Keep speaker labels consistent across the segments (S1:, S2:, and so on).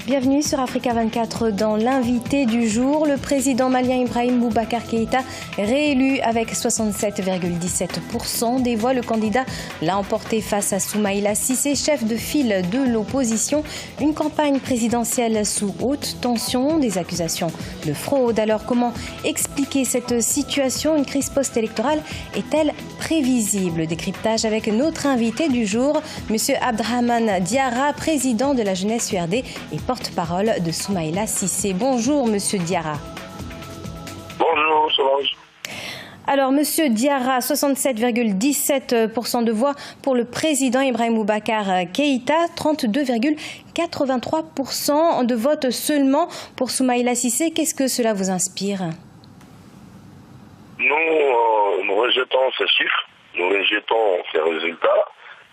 S1: Bienvenue sur Africa 24 dans l'invité du jour. Le président malien Ibrahim Boubacar Keïta, réélu avec 67,17% des voix. Le candidat l'a emporté face à Soumaïla Cissé, chef de file de l'opposition. Une campagne présidentielle sous haute tension, des accusations de fraude. Alors comment expliquer cette situation? Une crise post-électorale est-elle prévisible? Décryptage avec notre invité du jour, M. Abdrahmane Diarra, président de la jeunesse URD et porte-parole de Soumaïla Cissé. Bonjour, Monsieur Diarra.
S2: Bonjour, Solange.
S1: Alors, Monsieur Diarra, 67,17% de voix pour le président Ibrahim Boubacar Keïta, 32,83% de vote seulement pour Soumaïla Cissé. Qu'est-ce que cela vous inspire?
S2: Nous rejetons ces chiffres, nous rejetons ces résultats.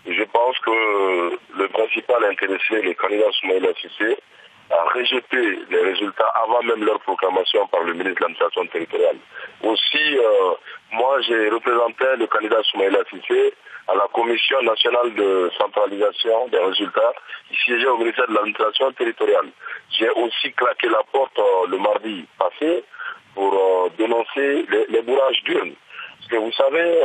S2: Je pense que le principal intéressé, les candidats Soumaïla Cissé, a rejeté les résultats avant même leur proclamation par le ministre de l'administration territoriale. Aussi, moi j'ai représenté le candidat Soumaïla Cissé à la Commission nationale de centralisation des résultats qui siégeait au ministère de l'administration territoriale. J'ai aussi claqué la porte le mardi passé pour dénoncer les bourrages d'urnes. Parce que vous savez,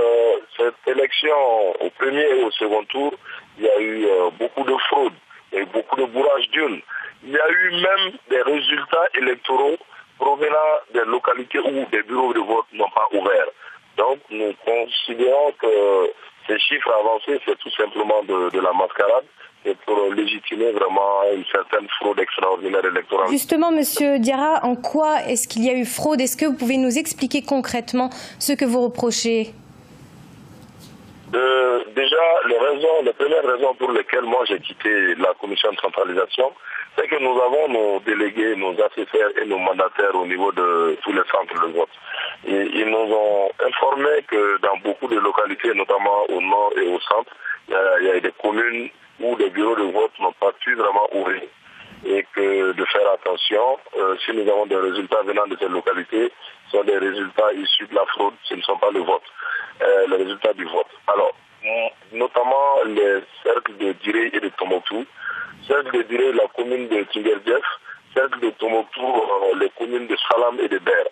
S2: cette élection au premier et au second tour, il y a eu beaucoup de fraude et beaucoup de bourrages d'urnes. Il y a eu même des résultats électoraux provenant des localités où des bureaux de vote n'ont pas ouvert. Donc nous considérons que ces chiffres avancés, c'est tout simplement de la mascarade. Et pour légitimer vraiment une certaine fraude extraordinaire électorale.
S1: Justement, Monsieur Diarra, en quoi est-ce qu'il y a eu fraude? Est-ce que vous pouvez nous expliquer concrètement ce que vous reprochez?
S2: Déjà, les premières raisons pour lesquelles moi j'ai quitté la commission de centralisation, c'est que nous avons nos délégués, nos assesseurs et nos mandataires au niveau de tous les centres de vote. Et ils nous ont informé que dans beaucoup de localités, notamment au nord et au centre, il y a des communes où les bureaux de vote n'ont pas pu vraiment ouvrir. Et que de faire attention, si nous avons des résultats venant de ces localités, ce sont des résultats issus de la fraude, ce ne sont pas les résultats du vote. Alors, notamment les cercles de Diré et de Tombouctou, cercle de Diré, la commune de Tinguerdieff, cercle de Tombouctou, les communes de Salam et de Ber.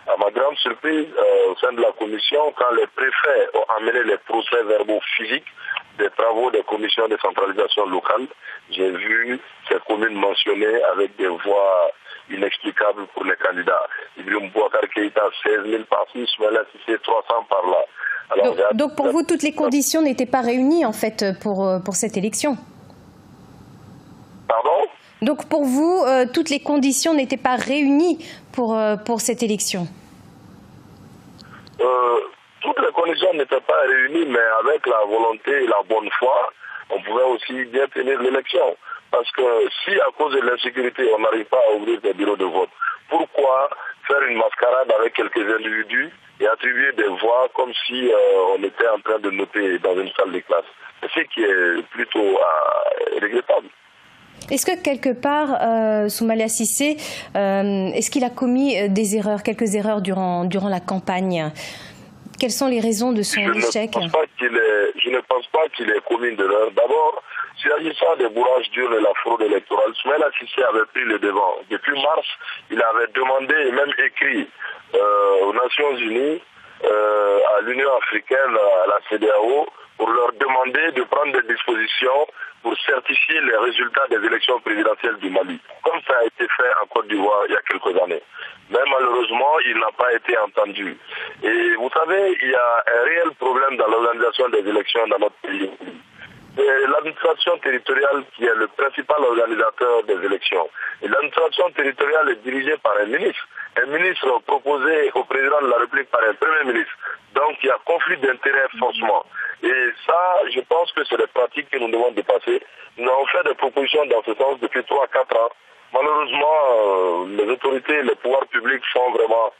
S2: À ma grande surprise, au sein de la commission, quand les préfets ont amené les procès-verbaux physiques des travaux des commissions de centralisation locale, j'ai vu ces communes mentionnées avec des voix inexplicables pour les candidats. Ibrahim Boubacar Keïta, 16 000 par-ci, Soumaïla Cissé, 300 par là.
S1: Alors, donc pour vous, toutes les conditions n'étaient pas réunies en fait pour cette élection?
S2: Pardon?
S1: Donc pour vous, toutes les conditions n'étaient pas réunies pour cette élection?
S2: Toutes les conditions n'étaient pas réunies, mais avec la volonté et la bonne foi, on pouvait aussi bien tenir l'élection. Parce que si à cause de l'insécurité, on n'arrive pas à ouvrir des bureaux de vote, pourquoi faire une mascarade avec quelques individus et attribuer des voix comme si on était en train de noter dans une salle de classe? C'est ce qui est plutôt regrettable.
S1: Est-ce que quelque part, Soumaïla Cissé, est-ce qu'il a commis des erreurs, quelques erreurs durant la campagne? Quelles sont les raisons de son échec?
S2: Je ne pense pas qu'il ait commis d'erreur. D'abord, s'agissant des bourrages d'urnes et la fraude électorale, Soumaïla Cissé avait pris le devant. Depuis mars, il avait demandé et même écrit aux Nations Unies, à l'Union africaine, à la CEDEAO, pour leur demander de prendre des dispositions pour certifier les résultats des élections présidentielles du Mali, comme ça a été fait en Côte d'Ivoire il y a quelques années. Mais malheureusement, il n'a pas été entendu. Et vous savez, il y a un réel problème dans l'organisation des élections dans notre pays. C'est l'administration territoriale qui est le principal organisateur des élections. Et l'administration territoriale est dirigée par un ministre proposé au président de la République par un premier ministre. Donc il y a conflit d'intérêts forcément. Et ça, je pense que c'est des pratiques que nous devons dépasser. Nous avons fait des propositions dans ce sens depuis 3-4 ans. Malheureusement, les autorités, les pouvoirs publics font vraiment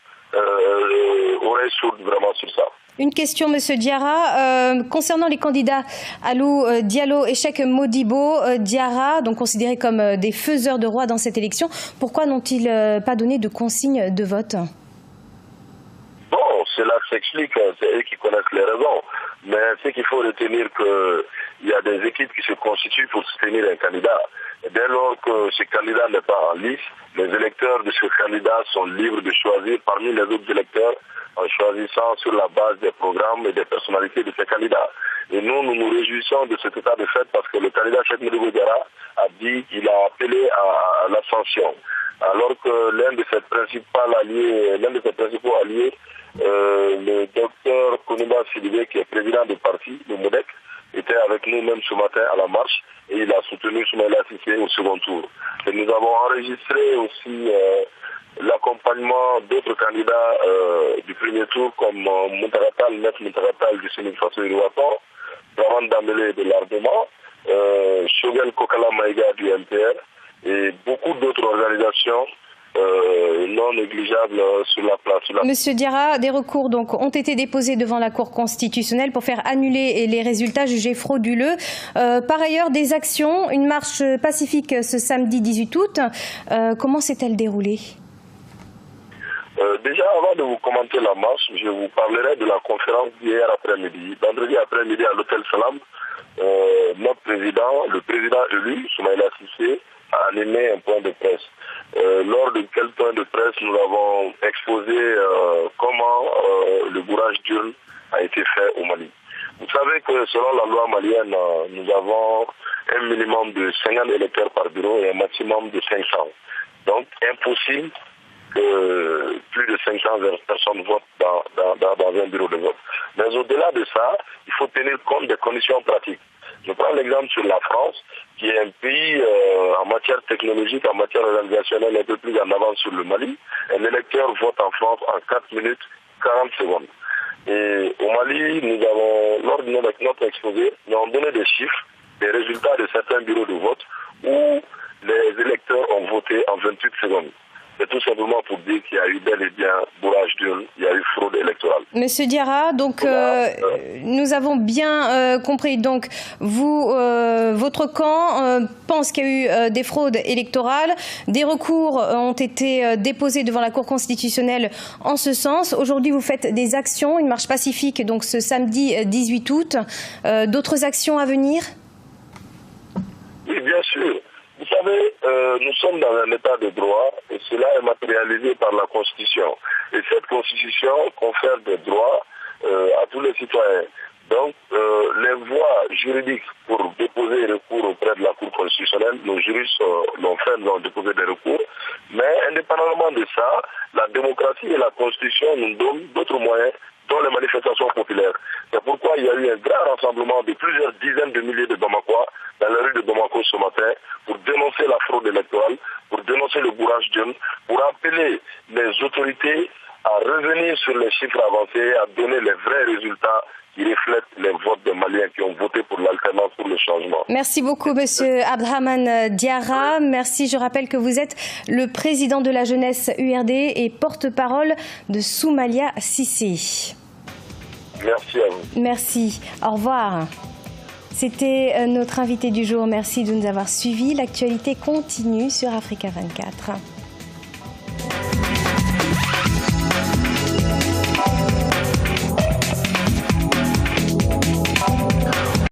S2: oreilles sourdes vraiment sur ça.
S1: Une question, Monsieur Diarra, concernant les candidats Alou Diallo et Cheikh Modibo Diarra, donc considérés comme des faiseurs de roi dans cette élection, pourquoi n'ont-ils pas donné de consignes de vote?
S2: Bon, cela s'explique, c'est eux qui connaissent les raisons. Mais ce qu'il faut retenir qu'il y a des équipes qui se constituent pour soutenir un candidat. Et dès lors que ce candidat n'est pas en lice, les électeurs de ce candidat sont libres de choisir parmi les autres électeurs en choisissant sur la base des programmes et des personnalités de ces candidats. Et nous nous réjouissons de cet état de fait parce que le candidat Cheikh Modibo Diarra a dit qu'il a appelé à l'ascension. Alors que l'un de ses principaux alliés, le docteur Koniba Sidibé, qui est président du parti, le MODEC, était avec nous même ce matin à la marche et il a soutenu Soumaïla Cissé au second tour. Et nous avons enregistré aussi l'accompagnement d'autres candidats du premier tour comme Maître Moutaratal du Sénégal Faso Irouaton, Raman Dambélé de l'Ardement, Shogel Kokala Maïga du MPR et beaucoup d'autres organisations non négligeables sur la place.
S1: Monsieur Diarra, des recours donc ont été déposés devant la Cour constitutionnelle pour faire annuler les résultats jugés frauduleux. Par ailleurs, des actions, une marche pacifique ce samedi 18 août. Comment s'est-elle déroulée?
S2: Déjà, avant de vous commenter la marche, je vous parlerai de la conférence d'hier après-midi. Vendredi après-midi à l'hôtel Salam, notre président, le président élu, Soumaïla Cissé, a animé un point de presse. Lors de quel point de presse nous avons exposé comment le bourrage d'urne a été fait au Mali. Vous savez que selon la loi malienne, nous avons un minimum de 50 électeurs par bureau et un maximum de 500. Donc impossible que plus de 500 personnes votent dans un bureau de vote. Mais au-delà de ça, il faut tenir compte des conditions pratiques. Je prends l'exemple sur la France, qui est un pays en matière technologique, en matière organisationnelle un peu plus en avance sur le Mali. Un électeur vote en France en 4 minutes 40 secondes. Et au Mali, nous avons, lors de notre exposé, nous avons donné des chiffres, des résultats de certains bureaux de vote où les électeurs ont voté en 28 secondes. C'est tout simplement pour dire qu'il y a eu bel et bien bourrage d'urne, il y a eu fraude électorale.
S1: Monsieur Diarra, donc nous avons bien compris. Donc vous, votre camp pense qu'il y a eu des fraudes électorales. Des recours ont été déposés devant la Cour constitutionnelle en ce sens. Aujourd'hui, vous faites des actions, une marche pacifique, donc ce samedi 18 août. D'autres actions à venir?
S2: Oui, bien sûr. Vous savez, nous sommes dans un état de droit et cela est matérialisé par la Constitution. Et cette Constitution confère des droits à tous les citoyens. Donc, les voies juridiques pour déposer recours auprès de la Cour constitutionnelle, nos juristes l'ont fait, nous avons déposé des recours. Mais indépendamment de ça, la démocratie et la Constitution nous donnent d'autres moyens, dont les manifestations populaires. C'est pourquoi il y a eu un grand rassemblement de plusieurs dizaines de milliers de Bamakois dans la rue de Bamako ce matin pour dénoncer la fraude électorale, pour dénoncer le bourrage d'urne, pour appeler les autorités à revenir sur les chiffres avancés, à donner les vrais résultats qui reflètent les votes des Maliens qui ont voté pour l'alternance, pour le changement.
S1: Merci beaucoup, Monsieur Abdrahmane Diarra. Merci. Je rappelle que vous êtes le président de la jeunesse URD et porte-parole de Soumaïla Cissé.
S2: Merci à vous.
S1: Merci. Au revoir. C'était notre invité du jour. Merci de nous avoir suivis. L'actualité continue sur Africa 24.